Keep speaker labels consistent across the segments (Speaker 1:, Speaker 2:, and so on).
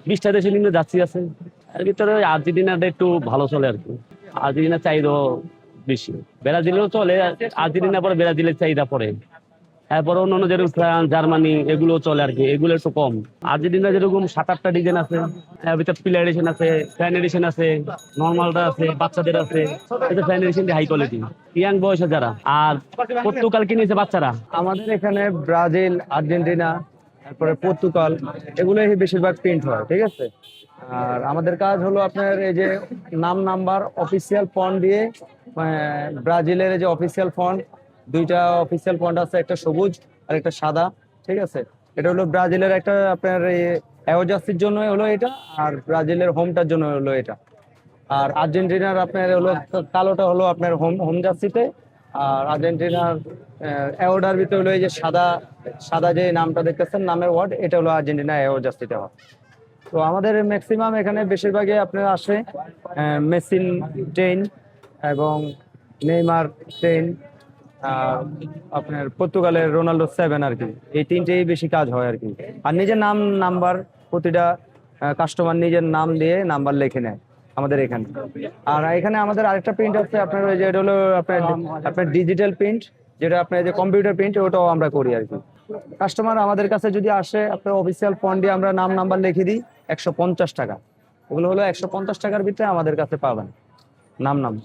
Speaker 1: 20টা দেশে নিম্ন যাচ্ছি আছে। এর ভিতরে ওই আর্জেন্টিনাটা একটু ভালো চলে আর কি। আর্জেন্টিনা চাহিদা বেশি। ব্রাজিলেও চলে, আর্জেন্টিনা পরে ব্রাজিলের চাহিদা পড়ে। এরপরে অন্যান্য যেরকম ফ্রান্স, জার্মানি এগুলো চলে আর কি, এগুলো একটু কম। আর্জেন্টিনা যেরকম 7-8টা ডিজাইন আছে, এর ভিতরে পিলা এডিশন আছে, ফ্যান এডিশন আছে, নর্মালটা আছে, বাচ্চাদের আছে। এটা fan edition high quality, young বয়সে যারা। আর পর্তুগাল কিনেছে বাচ্চারা।
Speaker 2: আমাদের এখানে ব্রাজিল, আর্জেন্টিনা, তারপরে পর্তুগাল, এগুলোই বেশিরভাগ প্রিন্ট হয়, ঠিক আছে। আর আমাদের কাজ হলো আপনার এই যে নাম নাম্বার অফিসিয়াল ফন্ট দিয়ে, ব্রাজিলের এই যে অফিসিয়াল ফন্ট, দুইটা অফিসিয়াল ফন্ট আছে, একটা সবুজ আর একটা সাদা, ঠিক আছে। এটা হলো ব্রাজিলের একটা আপনার অ্যাওজার্সির জন্য হলো এটা, আর ব্রাজিলের হোমটার জন্য হলো এটা। আর আর্জেন্টিনার আপনার হলো কালোটা হলো আপনার হোম হোম জার্সিতে। আর আর্জেন্টিনার অ্যাওয়ার্ডার ভিতরে হলো এই যে সাদা সাদা যে নামটা দেখতেছেন, নামের ওয়ার্ড, এটা হলো আর্জেন্টিনা অ্যাওয়ার্ড জার্সিতে হয়। তো আমাদের ম্যাক্সিমাম এখানে বেশিরভাগই আপনার আসে মেসিন 10 এবং নেইমার 10, আর আপনার পর্তুগালের রোনাল্ডো 7 আর কি। এই তিনটেই বেশি কাজ হয় আর কি। আর নিজের নাম নাম্বার প্রতিটা কাস্টমার নিজের নাম দিয়ে নাম্বার লিখে নেয় আমাদের এখানে। আর এখানে আমাদের আরেকটা প্রিন্ট আছে আপনার, ওই যে এটা হলো আপনার আপনার ডিজিটাল প্রিন্ট, যেটা আপনার যে কম্পিউটার প্রিন্ট, ওটাও আমরা করি আর কি। কাস্টমার আমাদের কাছে যদি আসে, আপনার অফিসিয়াল ফন্ট দিয়ে আমরা নাম নাম্বার লিখে দিই, 150 টাকা। ওগুলো হলো 150 টাকার ভিতরে আমাদের কাছে পাবেন নাম নাম।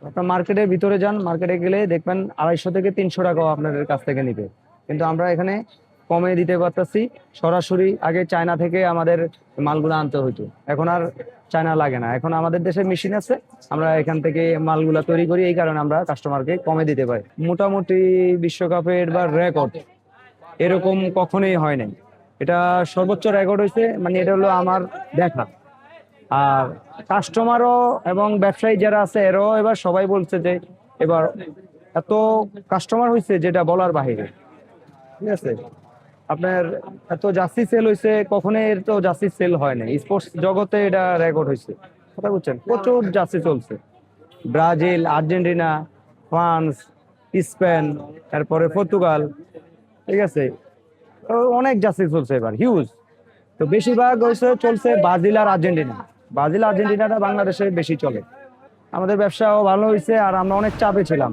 Speaker 2: আপনার মার্কেটের ভিতরে যান, মার্কেটে গেলে দেখবেন 250 থেকে 300 টাকাও আপনাদের কাছ থেকে নিবে। কিন্তু আমরা এখানে কমে দিতে পারতেছি। সরাসরি আগে চায়না থেকে আমাদের মালগুলো আনতে হতো, এখন আর চায়না লাগে না, এখন আমাদের দেশে মেশিন আছে, আমরা এখান থেকে মালগুলা তৈরি করি। এই কারণে আমরা কাস্টমারকে কমে দিতে পারি। মোটামুটি বিশ্বকাপের বা রেকর্ড এরকম কখনোই হয় নাই। এটা সর্বোচ্চ রেকর্ড হয়েছে, মানে এটা হলো আমার দেখা। আর কাস্টমারও এবং ব্যবসায়ী যারা আছে এরাও এবার সবাই বলছে যে এবার এত কাস্টমার হয়েছে যেটা বলার বাহিরে, ঠিক আছে। আপনার এত জার্সি সেল হয়েছে, কখনোই এর তো জার্সি সেল হয় না স্পোর্টস জগতে, এটা রেকর্ড হয়েছে। কথা বুঝছেন, প্রচুর জার্সি চলছে। ব্রাজিল, আর্জেন্টিনা, ফ্রান্স, স্পেন, তারপরে পর্তুগাল, ঠিক আছে। অনেক জার্সি চলছে এবার, হিউজ। তো বেশিরভাগ হচ্ছে চলছে ব্রাজিল আর আর্জেন্টিনা। ব্রাজিল আর্জেন্টিনাটা বাংলাদেশে বেশি চলে। আমাদের ব্যবসাও ভালো হয়েছে, আর আমরা অনেক চাপে ছিলাম।